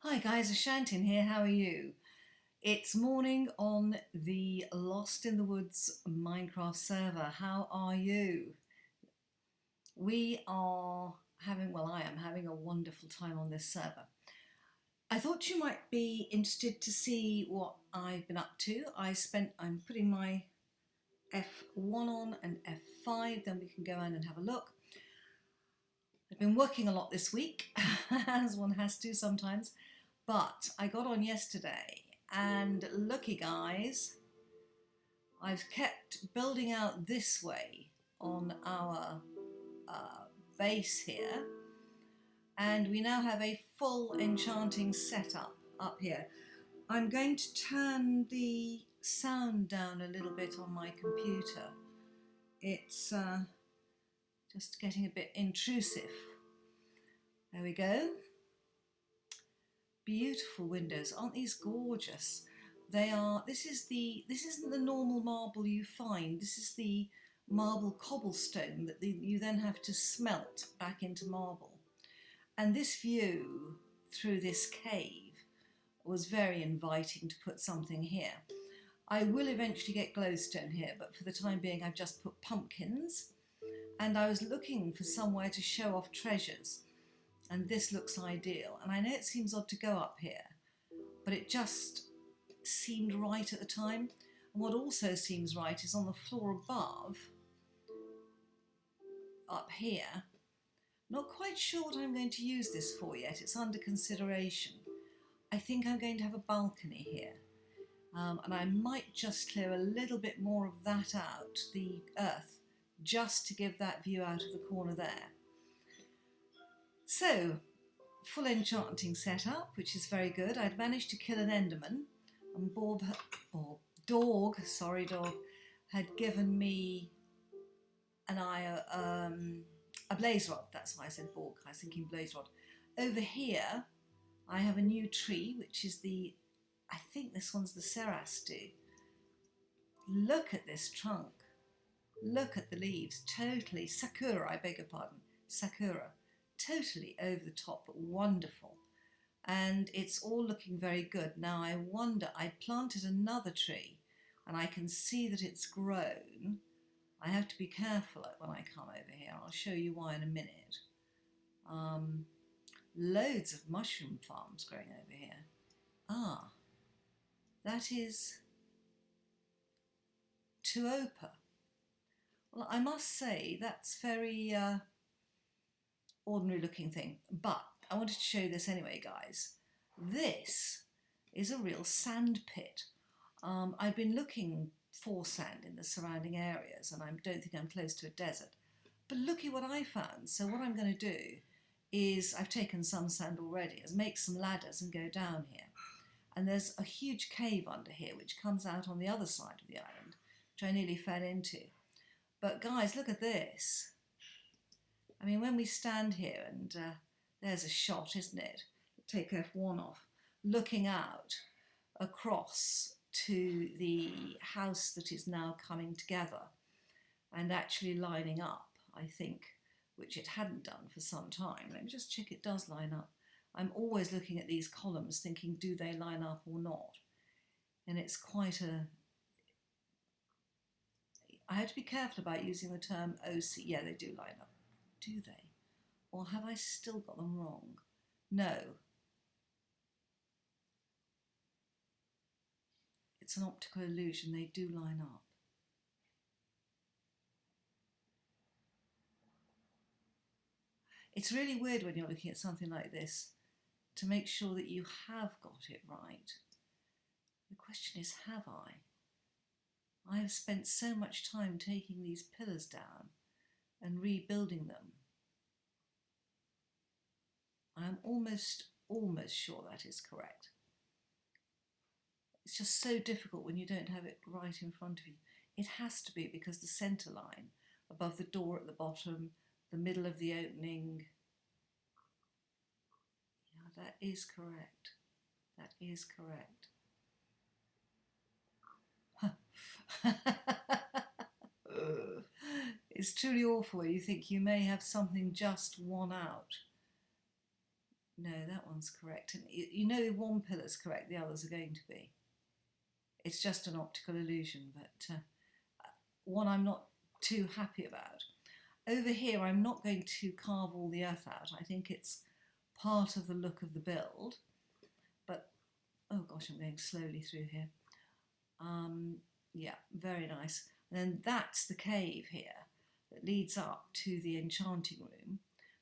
Hi guys, Ashantin here, how are you? It's morning on the Lost in the Woods Minecraft server. How are you? I am having a wonderful time on this server. I thought you might be interested to see what I've been up to. I'm putting my F1 on and F5, then we can go in and have a look. I've been working a lot this week, as one has to sometimes. But I got on yesterday and looky guys, I've kept building out this way on our base here, and we now have a full enchanting setup up here. I'm going to turn the sound down a little bit on my computer. It's just getting a bit intrusive. There we go. Beautiful windows, aren't these gorgeous? They are. This isn't the normal marble you find. This is the marble cobblestone that you then have to smelt back into marble. And this view through this cave was very inviting to put something here. I will eventually get glowstone here, but for the time being I've just put pumpkins, and I was looking for somewhere to show off treasures. And this looks ideal. And I know it seems odd to go up here, but it just seemed right at the time. And what also seems right is on the floor above, up here. Not quite sure what I'm going to use this for yet. It's under consideration. I think I'm going to have a balcony here. And I might just clear a little bit more of that out, the earth, just to give that view out of the corner there. So, full enchanting setup, which is very good. I'd managed to kill an enderman, and dog had given me a blaze rod. That's why I said Borg. I was thinking blaze rod. Over here, I have a new tree, which is I think this one's the Serastu. Look at this trunk. Look at the leaves. Totally Sakura. I beg your pardon. Sakura. Totally over the top, but wonderful. And it's all looking very good. Now I wonder, I planted another tree and I can see that it's grown. I have to be careful when I come over here. I'll show you why in a minute. Loads of mushroom farms growing over here. Ah, that is Tuopa. Well, I must say that's very ordinary looking thing, but I wanted to show you this anyway, guys. This is a real sand pit. I've been looking for sand in the surrounding areas, and I don't think I'm close to a desert. But look at what I found. So what I'm going to do is, I've taken some sand already, is make some ladders and go down here. And there's a huge cave under here which comes out on the other side of the island, which I nearly fell into. But guys, look at this. I mean, when we stand here, and there's a shot, isn't it? Take F1 off, looking out across to the house that is now coming together and actually lining up, I think, which it hadn't done for some time. Let me just check it does line up. I'm always looking at these columns thinking, do they line up or not? And it's quite I have to be careful about using the term OC. Yeah, they do line up. Do they? Or have I still got them wrong? No. It's an optical illusion. They do line up. It's really weird when you're looking at something like this to make sure that you have got it right. The question is, have I? I have spent so much time taking these pillars down and rebuilding them. I am almost sure that is correct. It's just so difficult when you don't have it right in front of you. It has to be, because the centre line above the door at the bottom, the middle of the opening. Yeah, that is correct. That is correct. It's truly awful. You think you may have something just one out. No, that one's correct. And you know one pillar's correct, the others are going to be. It's just an optical illusion, but one I'm not too happy about. Over here, I'm not going to carve all the earth out. I think it's part of the look of the build. But, oh gosh, I'm going slowly through here. Yeah, very nice. And then that's the cave here that leads up to the enchanting room.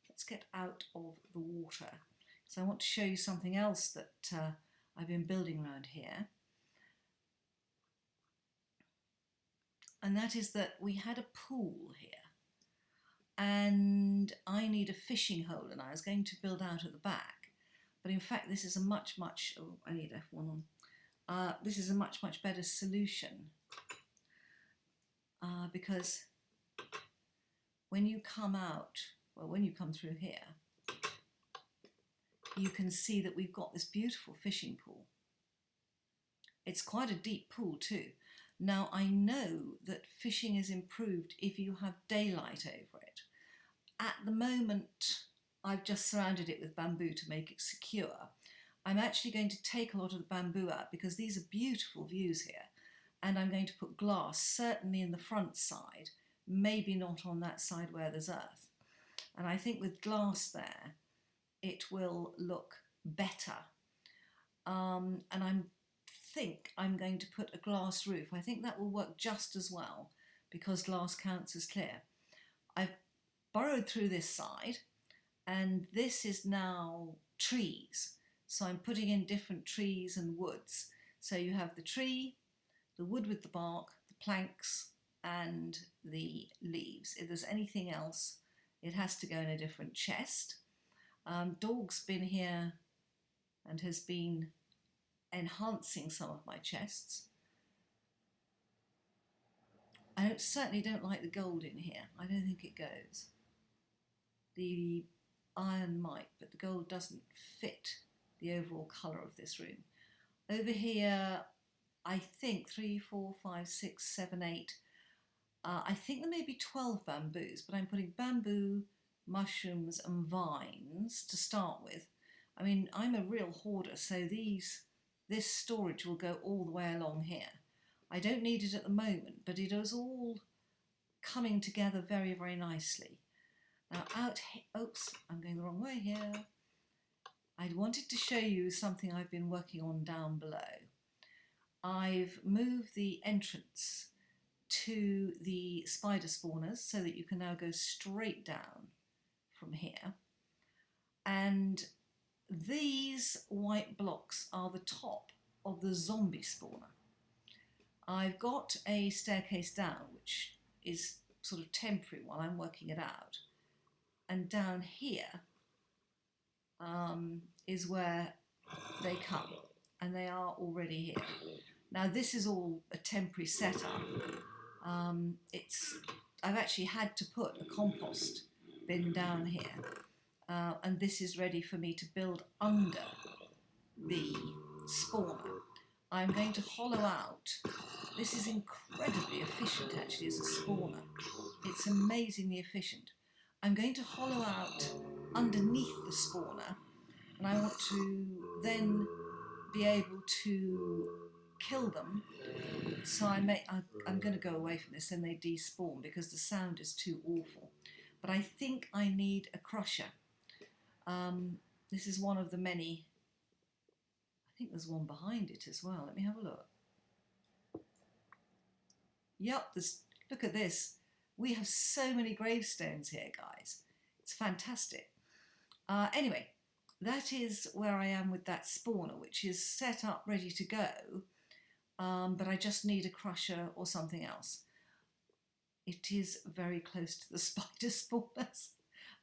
Let's get out of the water. So I want to show you something else that I've been building around here. And that is that we had a pool here. And I need a fishing hole, and I was going to build out at the back. But in fact, this is a much, oh, I need F1 on. This is a much better solution. Because when you come out, well, when you come through here, you can see that we've got this beautiful fishing pool. It's quite a deep pool too. Now, I know that fishing is improved if you have daylight over it. At the moment, I've just surrounded it with bamboo to make it secure. I'm actually going to take a lot of the bamboo out because these are beautiful views here. And I'm going to put glass, certainly in the front side, maybe not on that side where there's earth. And I think with glass there, it will look better. And I think I'm going to put a glass roof. I think that will work just as well because glass counts as clear. I've burrowed through this side, and this is now trees. So I'm putting in different trees and woods. So you have the tree, the wood with the bark, the planks, and the leaves. If there's anything else, it has to go in a different chest. Dog's been here and has been enhancing some of my chests. I certainly don't like the gold in here. I don't think it goes. The iron might, but the gold doesn't fit the overall colour of this room. Over here, I think 3, 4, 5, 6, 7, 8. I think there may be 12 bamboos, but I'm putting bamboo, mushrooms and vines to start with. I mean, I'm a real hoarder, so this storage will go all the way along here. I don't need it at the moment, but it is all coming together very, very nicely. Now out here, oops, I'm going the wrong way here. I wanted to show you something I've been working on down below. I've moved the entrance to the spider spawners so that you can now go straight down from here. And these white blocks are the top of the zombie spawner. I've got a staircase down, which is sort of temporary while I'm working it out. And down here is where they come, and they are already here. Now this is all a temporary setup. I've actually had to put a compost bin down here, and this is ready for me to build under the spawner. I'm going to hollow out. This is incredibly efficient actually as a spawner. It's amazingly efficient. I'm going to hollow out underneath the spawner, and I want to then be able to kill them. So I'm going to go away from this and they despawn because the sound is too awful. But I think I need a crusher. This is one of the many. I think there's one behind it as well. Let me have a look. Yep, look at this. We have so many gravestones here, guys. It's fantastic. Anyway, that is where I am with that spawner, which is set up, ready to go. But I just need a crusher or something else. It is very close to the spider spawners.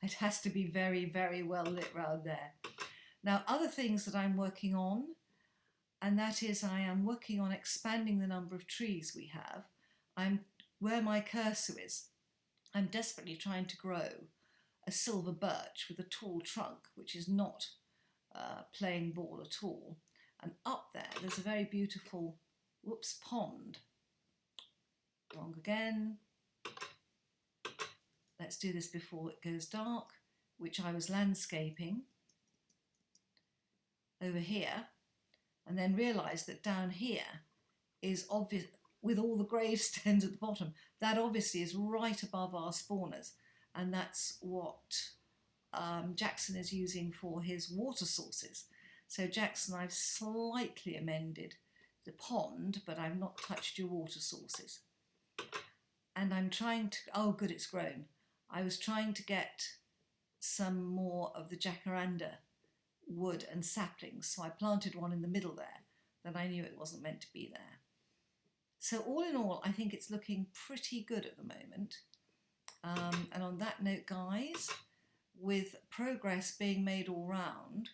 It has to be very, very well lit round there. Now, other things that I'm working on, and that is I am working on expanding the number of trees we have. Where my cursor is, I'm desperately trying to grow a silver birch with a tall trunk, which is not playing ball at all. And up there's a very beautiful, pond. Wrong again. Let's do this before it goes dark, which I was landscaping. over here, and then realised that down here is obvious, with all the gravestones at the bottom, that obviously is right above our spawners, and that's what Jackson is using for his water sources. So Jackson, I've slightly amended the pond, but I've not touched your water sources. And I'm trying to, oh good, it's grown. I was trying to get some more of the jacaranda wood and saplings, so I planted one in the middle there, that I knew it wasn't meant to be there. So all in all, I think it's looking pretty good at the moment. And on that note, guys, with progress being made all round,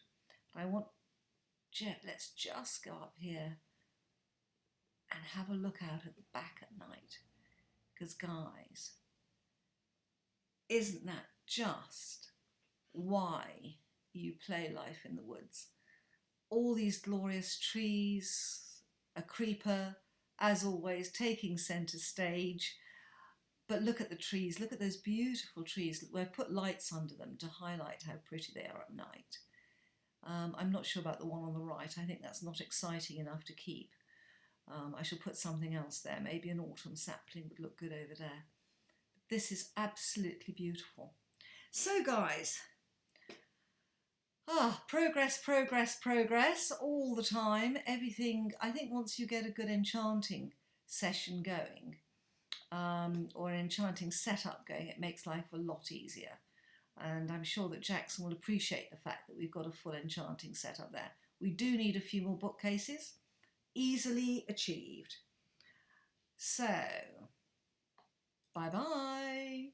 let's just go up here and have a look out at the back at night. Because guys, isn't that just why you play Life in the Woods? All these glorious trees, a creeper, as always, taking centre stage. But look at the trees, look at those beautiful trees. We've put lights under them to highlight how pretty they are at night. I'm not sure about the one on the right. I think that's not exciting enough to keep. I shall put something else there. Maybe an autumn sapling would look good over there. This is absolutely beautiful. So guys, progress, progress, progress all the time. Everything, I think once you get a good enchanting session going, or an enchanting setup going, it makes life a lot easier. And I'm sure that Jackson will appreciate the fact that we've got a full enchanting setup there. We do need a few more bookcases, easily achieved. So, bye-bye.